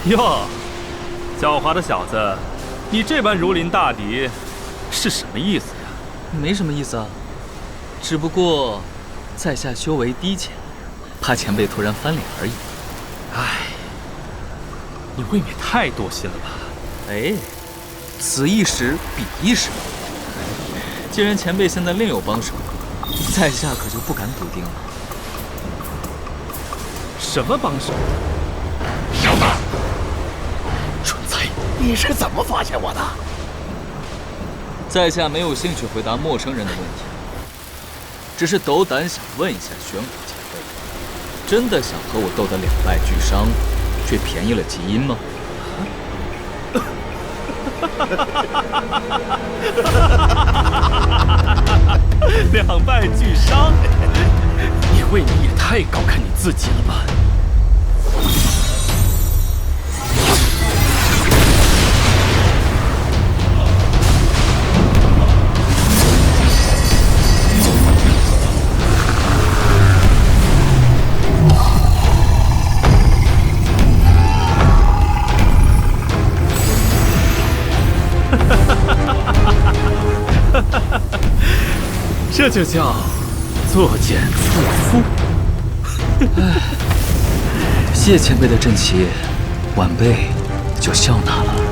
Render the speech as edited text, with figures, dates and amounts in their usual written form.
哟，狡猾的小子，你这般如临大敌，是什么意思呀？没什么意思啊，只不过在下修为低浅，怕前辈突然翻脸而已。唉，你未免太多心了吧？哎，此一时彼一时。既然前辈现在另有帮手，在下可就不敢笃定了。什么帮手？小子，蠢材，你是怎么发现我的？在下没有兴趣回答陌生人的问题，只是斗胆想问一下玄武前辈，真的想和我斗得两败俱伤，却便宜了吉因吗？两败俱伤？你未免也太高看你自己了吧？这就叫作茧缚缚。谢前辈的阵旗，晚辈就笑纳了。